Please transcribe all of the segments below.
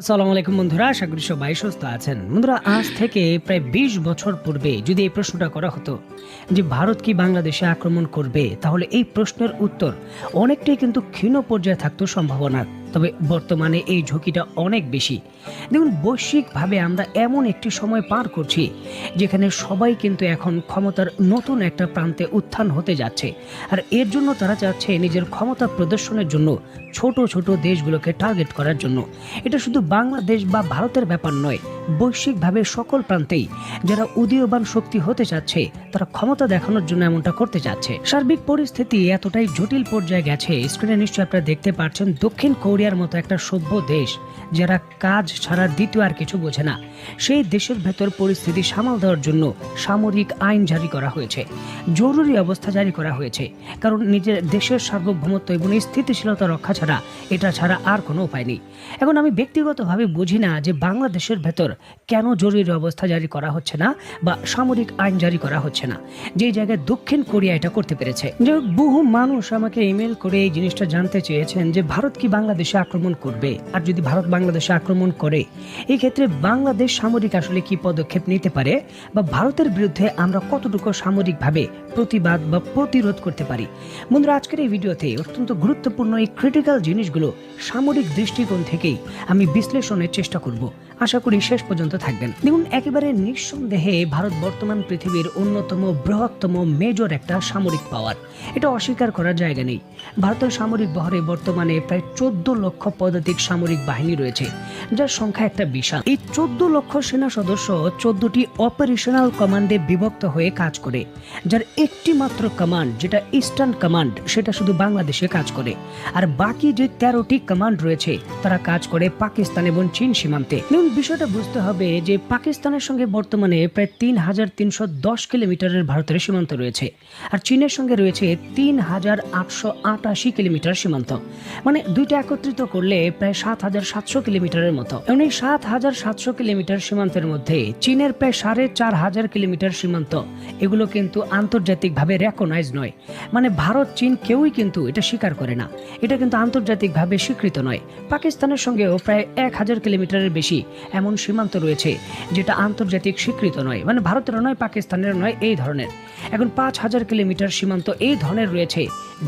আসসালামু আলাইকুম বন্ধুরা, আশা করি সবাই সুস্থ আছেন। বন্ধুরা, আজ থেকে প্রায় ২০ বছর পূর্বে যদি এই প্রশ্নটা করা হতো যে ভারত কি বাংলাদেশে আক্রমণ করবে, তাহলে এই প্রশ্নের উত্তর অনেকটাই কিন্তু ক্ষীণ পর্যায়ে থাকতো সম্ভাবনার। তবে বর্তমানে এই ঝুঁকিটা অনেক বেশি। দেখুন, বৈশ্বিকভাবে আমরা এমন একটি সময় পার করছি যেখানে সবাই কিন্তু এখন ক্ষমতার নতুন একটা প্রান্তে উত্থান হতে যাচ্ছে। আর এর জন্য তারা চাচ্ছে নিজের ক্ষমতা প্রদর্শনের জন্য ছোট ছোট দেশগুলোকে টার্গেট করার জন্য। এটা শুধু বাংলাদেশ বা ভারতের ব্যাপার নয়, বৈশ্বিকভাবে সকল প্রান্তেই যারা উদীয়মান শক্তি হতে চাচ্ছে তারা ক্ষমতা দেখানোর জন্য এমনটা করতে চাচ্ছে। সার্বিক পরিস্থিতি এতটাই জটিল পর্যায়ে গেছে, স্ক্রিনে নিশ্চয়ই আপনারা দেখতে পাচ্ছেন দক্ষিণ কোরিয়ার মতো একটা সভ্য দেশ যারা কাজ ছাড়া দ্বিতীয় আর কিছু বোঝে না, সেই দেশের ভেতর পরিস্থিতি সামাল দেওয়ার জন্য সামরিক আইন জারি করা হয়েছে, জরুরি অবস্থা জারি করা হয়েছে। কারণ নিজের দেশের সার্বভৌমত্ব এবং স্থিতিশীলতা রক্ষা ছাড়া এটা ছাড়া আর কোনো উপায় নেই। এখন আমি ব্যক্তিগতভাবে বুঝি না যে বাংলাদেশের ভেতর কেন জরুরি অবস্থা জারি করা হচ্ছে না বা সামরিক আইন জারি করা হচ্ছে না, যে জায়গায় দক্ষিণ কোরিয়া এটা করতে পেরেছে। যে বহু মানুষ আমাকে ইমেল করে এই জিনিসটা জানতে চেয়েছেন যে ভারত কি বাংলাদেশে আক্রমণ করবে, আর যদি ভারত বাংলাদেশে আক্রমণ করে এই ক্ষেত্রে বাংলাদেশ সামরিক আসলে কি পদক্ষেপ নিতে পারে, বা ভারতের বিরুদ্ধে আমরা কতটুকু সামরিকভাবে প্রতিবাদ বা প্রতিরোধ করতে পারি। বন্ধুরা, আজকের এই ভিডিওতে অত্যন্ত গুরুত্বপূর্ণ এই ক্রিটিক্যাল জিনিসগুলো সামরিক দৃষ্টিকোণ থেকেই আমি বিশ্লেষণের চেষ্টা করব। আশা করি শেষ পর্যন্ত থাকবেন। দেখুন, একেবারে নিঃসন্দেহে ভারত বর্তমান পৃথিবীর অন্যতম বৃহত্তম মেজর একটা সামরিক পাওয়ার, এটা অস্বীকার করার জায়গা নেই। ভারতের সামরিক বহরে বর্তমানে প্রায় 14 লক্ষ পদাতিক সামরিক বাহিনী রয়েছে, যার সংখ্যা একটা বিশাল। এই 14 লক্ষ সেনা সদস্য 14টি অপারেশনাল কমান্ডে বিভক্ত হয়ে কাজ করে, যার একটি মাত্র কমান্ড যেটা ইস্টার্ন কমান্ড সেটা শুধু বাংলাদেশে কাজ করে। আর বাকি যে 13টি কমান্ড রয়েছে তারা কাজ করে পাকিস্তান এবং চীন সীমান্তে। বিষয়টা বুঝতে হবে যে পাকিস্তানের সঙ্গে বর্তমানে প্রায় 3310 কিলোমিটারের ভারতের সীমান্ত রয়েছে, আর চীনের সঙ্গে রয়েছে 3888 কিলোমিটার সীমান্ত। মানে দুইটা একত্রিত করলে প্রায় 7700 কিলোমিটারের মতো। এবং এই 7700 কিলোমিটার সীমান্তের মধ্যে চীনের প্রায় 4500 কিলোমিটার সীমান্ত, এগুলো কিন্তু আন্তর্জাতিকভাবে রেকগনাইজ নয়। মানে ভারত চীন কেউই কিন্তু এটা স্বীকার করে না, এটা কিন্তু আন্তর্জাতিকভাবে স্বীকৃত নয়। পাকিস্তানের সঙ্গেও প্রায় 1000 কিলোমিটারের বেশি এমন সীমান্ত রয়েছে যেটা আন্তর্জাতিক স্বীকৃত নয়, মানে ভারতের নয়, পাকিস্তানের নয়, এই ধরনের। এখন 5000 কিলোমিটার সীমান্ত এই ধরনের রয়েছে,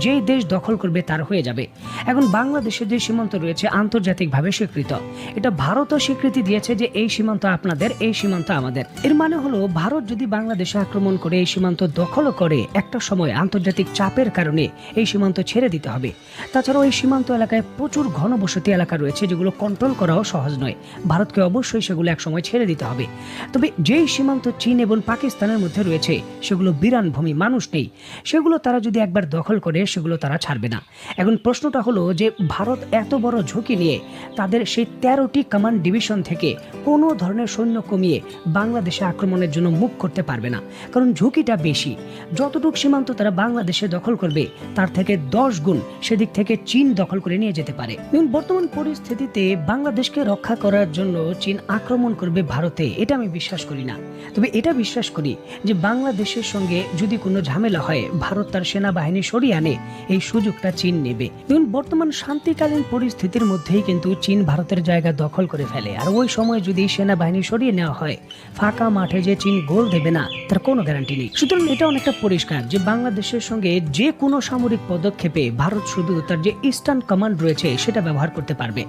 যেই দেশ দখল করবে তার হয়ে যাবে। এখন বাংলাদেশের যে সীমান্ত রয়েছে আন্তর্জাতিকভাবে স্বীকৃত, এটা ভারতও স্বীকৃতি দিয়েছে যে এই সীমান্ত আপনাদের, এই সীমান্ত আমাদের। এর মানে হলো ভারত যদি বাংলাদেশে আক্রমণ করে এই সীমান্ত দখল করে, একটা সময় আন্তর্জাতিক চাপের কারণে এই সীমান্ত ছেড়ে দিতে হবে। তাছাড়াও এই সীমান্ত এলাকায় প্রচুর ঘনবসতি এলাকা রয়েছে যেগুলো কন্ট্রোল করাও সহজ নয়, ভারতকে অবশ্যই সেগুলো একসময় ছেড়ে দিতে হবে। তবে যেই সীমান্ত চীন এবং পাকিস্তানের মধ্যে রয়েছে সেগুলো বিরান ভূমি, মানুষ নেই, সেগুলো তারা যদি একবার দখল করে সেগুলো তারা ছাড়বে না। এখন প্রশ্নটা হলো যে ভারত এত বড় ঝুঁকি নিয়ে তাদের সেই 13টি কমান্ড ডিভিশন থেকে কোনো ধরনের সৈন্য কমিয়ে বাংলাদেশে আক্রমণের জন্য মুখ করতে পারবে না, কারণ ঝুঁকিটা বেশি। যতটুকু সীমান্ত তারা বাংলাদেশে দখল করবে তার থেকে 10 গুণ সেদিক থেকে চীন দখল করে নিয়ে যেতে পারে। বর্তমান পরিস্থিতিতে বাংলাদেশকে রক্ষা করার জন্য চীন আক্রমণ করবে ভারতে, এটা আমি বিশ্বাস করি না। তবে এটা বিশ্বাস করি যে বাংলাদেশের সঙ্গে যদি কোনো ঝামেলা হয়, ভারত তার সেনাবাহিনী সরিয়ে আনে, এই সুযোগটা চীন নেবে। দেখুন, বর্তমান শান্তিকালীন পরিস্থিতির মধ্যেই কিন্তু চীন ভারতের জায়গা দখল করে ফেলে, আর ওই সময় যদি সেনাবাহিনী সরিয়ে নেওয়া হয়, ফাঁকা মাঠে যে চীন গোল দেবে না তার কোনো গ্যারান্টি নেই। সুতরাং এটা অনেকটা পরিষ্কার যে বাংলাদেশের সঙ্গে যে কোনো সামরিক পদক্ষেপে ভারত শুধু তার যে ইস্টার্ন কমান্ড রয়েছে সেটা ব্যবহার করতে পারবে।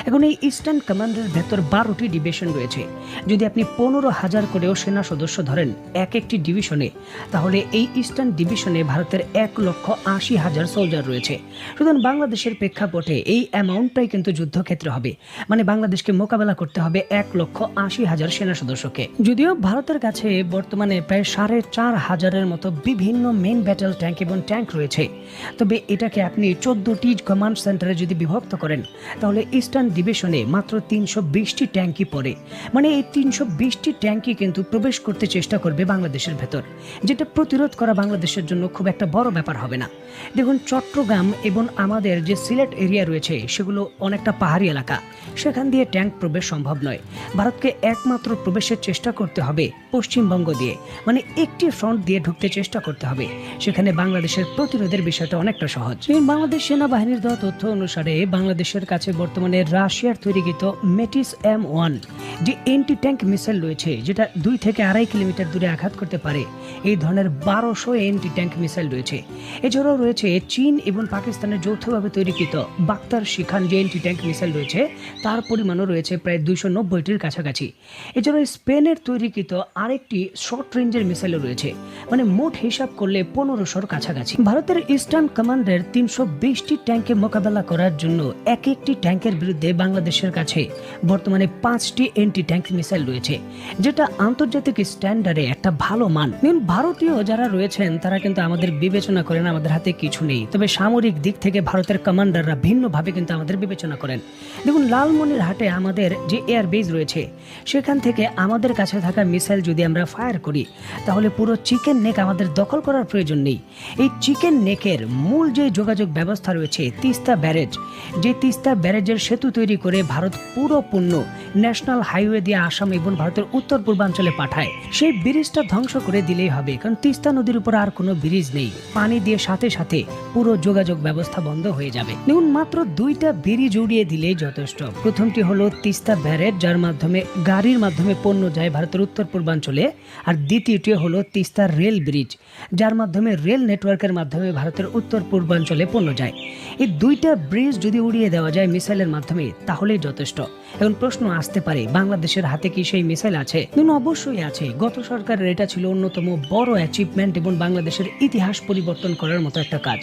এখন এই ইস্টার্ন কমান্ডের ভেতর 12টি ডিভিশন রয়েছে। যদি আপনি 15,000 করেও সেনা সদস্য ধরেন এক একটি ডিভিশনে, তাহলে এই ইস্টার্ন ডিভিশনে ভারতের 1,80,000 সোলজার রয়েছে। সুতরাং বাংলাদেশের প্রেক্ষাপটে এই অ্যামাউন্টটাই কিন্তু যুদ্ধক্ষেত্রে হবে, মানে বাংলাদেশকে মোকাবেলা করতে হবে 1,80,000 সেনা সদস্যকে। যদিও ভারতের কাছে বর্তমানে প্রায় 4500-এর মতো বিভিন্ন মেইন ব্যাটেল ট্যাঙ্ক এবং ট্যাঙ্ক রয়েছে, তবে এটাকে আপনি 14টি কমান্ড সেন্টারে যদি বিভক্ত করেন তাহলে ইস্টার্ন ডিভিশনে মাত্র 320টি ট্যাঙ্কই পড়ে। মানে এই 320টি ট্যাঙ্কই কিন্তু প্রবেশ করতে চেষ্টা করবে বাংলাদেশের ভেতর, যেটা প্রতিরোধ করা বাংলাদেশের জন্য খুব একটা বড় ব্যাপার হবে না। দেখুন, চট্টগ্রাম এবং আমাদের যে সিলেট এরিয়া রয়েছে সেগুলো অনেকটা পাহাড়ি এলাকা, সেখান দিয়ে ট্যাঙ্ক প্রবেশ সম্ভব নয়। ভারতকে একমাত্র প্রবেশের চেষ্টা করতে হবে পশ্চিমবঙ্গ দিয়ে, মানে একটি ফ্রন্ট দিয়ে ঢুকতে চেষ্টা করতে হবে। সেখানে বাংলাদেশের প্রতিরোধের বিষয়টা অনেকটা সহজ। বাংলাদেশ সেনাবাহিনীর দেওয়া তথ্য অনুসারে বাংলাদেশের কাছে বর্তমানে রাশিয়ার তৈরিকৃত মেটিস M1 যে এন্টি ট্যাঙ্ক মিসাইল রয়েছে, যেটা 2 থেকে 2.5 কিলোমিটার দূরে আঘাত করতে পারে, এই ধরনের 1200 এন্টি ট্যাঙ্ক মিসাইল রয়েছে। এছাড়াও রয়েছে চীন এবং পাকিস্তানের যৌথভাবে তৈরিকৃত বাক্তার শিখান যে এন্টি ট্যাঙ্ক মিসাইল রয়েছে, তার পরিমাণও রয়েছে প্রায় 290টির কাছাকাছি। এছাড়াও স্পেনের তৈরিকৃত আরেকটি শর্ট রেঞ্জের মিসাইলও রয়েছে, মানে মোট হিসাব করলে 1500-র কাছাকাছি। ভারতের ইস্টার্ন কমান্ডের 320টি ট্যাঙ্কে মোকাবেলা করার জন্য এক একটি ট্যাঙ্কের বিরুদ্ধে বাংলাদেশের কাছে বর্তমানে 5টি এন্টি ট্যাঙ্ক মিসাইল রয়েছে, যেটা আন্তর্জাতিক স্ট্যান্ডার্ডে একটা ভালো মান। ভারতীয় যারা রয়েছেন তারা কিন্তু আমাদের বিবেচনা করেন আমাদের হাতে কিছু নেই, তবে সামরিক দিক থেকে ভারতের কমান্ডাররা ভিন্নভাবে কিন্তু আমাদের বিবেচনা করেন। দেখুন, লালমনিরহাটে আমাদের যে এয়ার বেস রয়েছে, সেখান থেকে আমাদের কাছে থাকা মিসাইল যদি আমরা ফায়ার করি, তাহলে পুরো চিকেন নেক আমাদের দখল করার প্রয়োজন নেই। এই চিকেন নেকের মূল যে যোগাযোগ ব্যবস্থা রয়েছে তিস্তা ব্যারেজ, যে তিস্তা ব্যারেজের সেতু তৈরি করে ভারত পুরো পণ্য ন্যাশনাল হাইওয়ে দিয়ে আসাম এবং ভারতের উত্তর পূর্বাঞ্চলে পাঠায়, সেই ব্রিজটা ধ্বংস করে দিলেই হবে। কারণ তিস্তা নদীর উপর আর কোনো ব্রিজ নেই, পানি দিয়ে সাথে সাথে পুরো যোগাযোগ ব্যবস্থা বন্ধ হয়ে যাবে। দেখুন, মাত্র 2টা ব্রিজ উড়িয়ে দিলেই যথেষ্ট। প্রথমটি হলো তিস্তা ব্যারেজ, যার মাধ্যমে গাড়ির মাধ্যমে পণ্য যায় ভারতের উত্তর পূর্বাঞ্চলে, আর দ্বিতীয়টি হলো তিস্তা রেল ব্রিজ, যার মাধ্যমে রেল নেটওয়ার্কের মাধ্যমে ভারতের উত্তর পূর্বাঞ্চলে পণ্য যায়। এই 2টা ব্রিজ যদি উড়িয়ে দেওয়া যায় মিসাইলের মাধ্যমে, তাহলেই যথেষ্ট। এখন প্রশ্ন আসতে পারে, বাংলাদেশের হাতে কি সেই মিসাইল আছে? অবশ্যই আছে। গত সরকারের এটা ছিল অন্যতম বড় অ্যাচিভমেন্ট এবং বাংলাদেশের ইতিহাস পরিবর্তন করার মতো একটা কাজ।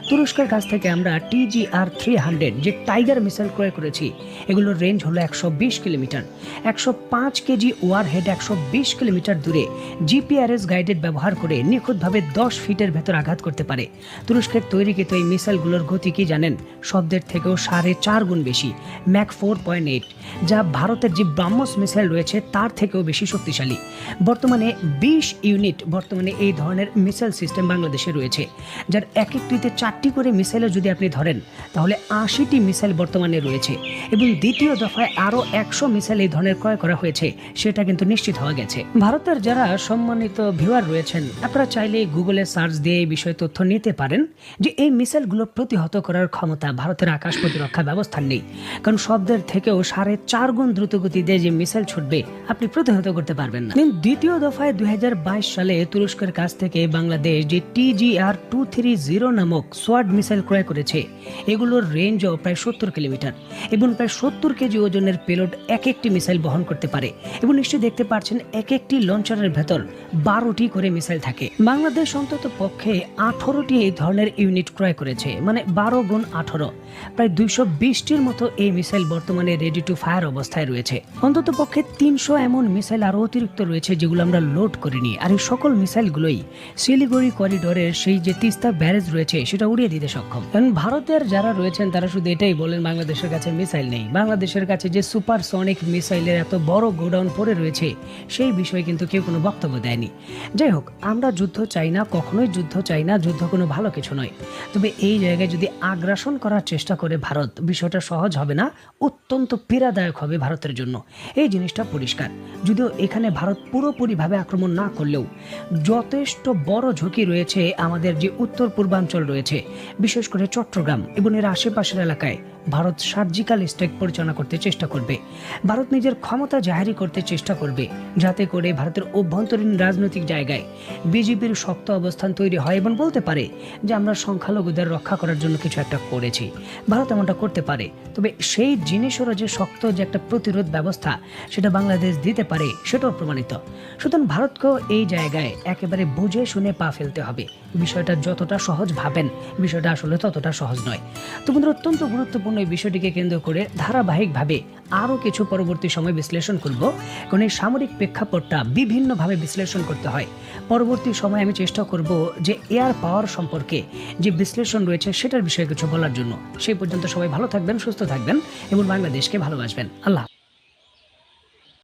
তুরস্কের কাছ থেকে আমরা TGR-300 যে টাইগার মিসাইল ক্রয় করেছি, এগুলোর রেঞ্জ হলো 120 কিলোমিটার, 105 কেজি ওয়ারহেড 120 কিলোমিটার দূরে জিপিআরএস গাইডেড ব্যবহার করে নিখুঁতভাবে 10 ফিটের ভেতর আঘাত করতে পারে। তুরস্কের তৈরিকৃত এই মিসাইলগুলোর গতি কি জানেন? শব্দের থেকেও 4.5 গুণ বেশি, ম্যাক 4.8, যা ভারতের যে ব্রাহ্মস মিসাইল রয়েছে তার থেকেও বেশি শক্তিশালী। বর্তমানে 20 ইউনিট এই ধরনের মিসাইল সিস্টেম বাংলাদেশে রয়েছে, যার এক একটিতে 4টি করে মিসাইলও যদি আপনি ধরেন, তাহলে 80টি মিসাইল বর্তমানে রয়েছে। এবং দ্বিতীয় দফায় আরও 100 মিসাইল এই ধরনের ক্রয় করা হয়েছে, সেটা কিন্তু নিশ্চিত হওয়া গেছে। ভারতের যারা সম্মানিত ভিউয়ার রয়েছেন, আপনারা চাইলে গুগলে সার্চ দিয়ে এই বিষয়ে তথ্য নিতে পারেন যে এই মিসাইলগুলো প্রতিহত করার ক্ষমতা ভারতের আকাশ প্রতিরক্ষা ব্যবস্থার নেই। কারণ শব্দের থেকেও 4.5 গুণ দ্রুত গতিতে যে মিসাইল ছুটবে, আপনি প্রতিহত করতে পারবেন না। দ্বিতীয় দফায় 2022 সালে তুরস্কের কাছ থেকে বাংলাদেশ যে TGR-230 নামক সোয়াড মিসাইল ক্রয় করেছে, এগুলোর রেঞ্জও প্রায় 70 কিলোমিটার এবং প্রায় 70 কেজি ওজনের পেলোড এক একটি মিসাইল বহন করতে পারে। এবং নিশ্চয়ই দেখতে পাচ্ছেন এক একটি লঞ্চারের ভেতর 12টি করে মিসাইল থাকে। বাংলাদেশ অন্তত পক্ষে 18টি এই ধরনের ইউনিট ক্রয় করেছে, মানে 12 গুণ 18, প্রায় 220টির মতো এই মিসাইল বর্তমানে রেডি টু ফায়ার অবস্থায় রয়েছে। অন্তত পক্ষে 300 এমন মিসাইল আরো অতিরিক্ত রয়েছে যেগুলো আমরা লোড করিনি। আর এই সকল মিসাইলগুলোই শিলিগুড়ি করিডোরের সেই যে তিস্তা ব্যারেজ রয়েছে সেটা উড়িয়ে দিতে সক্ষম। কারণ ভারতের যারা রয়েছেন তারা শুধু এটাই বলেন বাংলাদেশের কাছে মিসাইল নেই। বাংলাদেশের কাছে যে সুপারসনিক মিসাইলের এত বড় গোডাউন পড়ে রয়েছে, সেই বিষয়ে কিন্তু কেউ কোনো বক্তব্য দেয়নি। যাই হোক, আমরা যুদ্ধ চাই না, কখনোই যুদ্ধ চাই না, যুদ্ধ কোনো ভালো কিছু নয়। তবে এই জায়গায় যদি আগ্রাসন করার চেষ্টা করে ভারত, বিষয়টা সহজ হবে না, অত্যন্ত পীড়াদায়ক হবে ভারতের জন্য। এই জিনিসটা পরিষ্কার। যদিও এখানে ভারত পুরোপুরিভাবে আক্রমণ না করলেও যথেষ্ট বড় ঝুঁকি রয়েছে আমাদের যে উত্তর পূর্বাঞ্চল রয়েছে, বিশেষ করে চট্টগ্রাম এবং এর আশেপাশের এলাকায় ভারত সার্জিক্যাল স্ট্রাইক পরিচালনা করতে চেষ্টা করবে। ভারত নিজের ক্ষমতা জাহির করতে চেষ্টা করবে, যাতে করে ভারতের অভ্যন্তরীণ রাজনৈতিক জায়গায় বিজেপির শক্ত অবস্থান তৈরি হয় এবং বলতে পারে যে আমরা সংখ্যালঘুদের রক্ষা করার জন্য কিছু একটা করেছি। ভারত এমনটা করতে পারে, তবে সেই জিনিসেরও যে শক্ত যে একটা প্রতিরোধ ব্যবস্থা সেটা বাংলাদেশ দিতে পারে, সেটাও প্রমাণিত। সুতরাং ভারতকেও এই জায়গায় একেবারে বুঝে শুনে পা ফেলতে হবে। বিষয়টা যতটা সহজ ভাবেন, বিষয়টা আসলে ততটা সহজ নয়। তো বন্ধুরা, অত্যন্ত গুরুত্বপূর্ণ এই বিষয়টিকে কেন্দ্র করে ধারাবাহিকভাবে আরও কিছু পরবর্তী সময় বিশ্লেষণ করব। কারণ এই সামরিক প্রেক্ষাপটটা বিভিন্নভাবে বিশ্লেষণ করতে হয়। পরবর্তী সময় আমি চেষ্টা করব যে এয়ার পাওয়ার সম্পর্কে যে বিশ্লেষণ রয়েছে সেটার বিষয়ে কিছু বলার জন্য। সেই পর্যন্ত সবাই ভালো থাকবেন, সুস্থ থাকবেন এবং বাংলাদেশকে ভালোবাসবেন। আল্লাহ।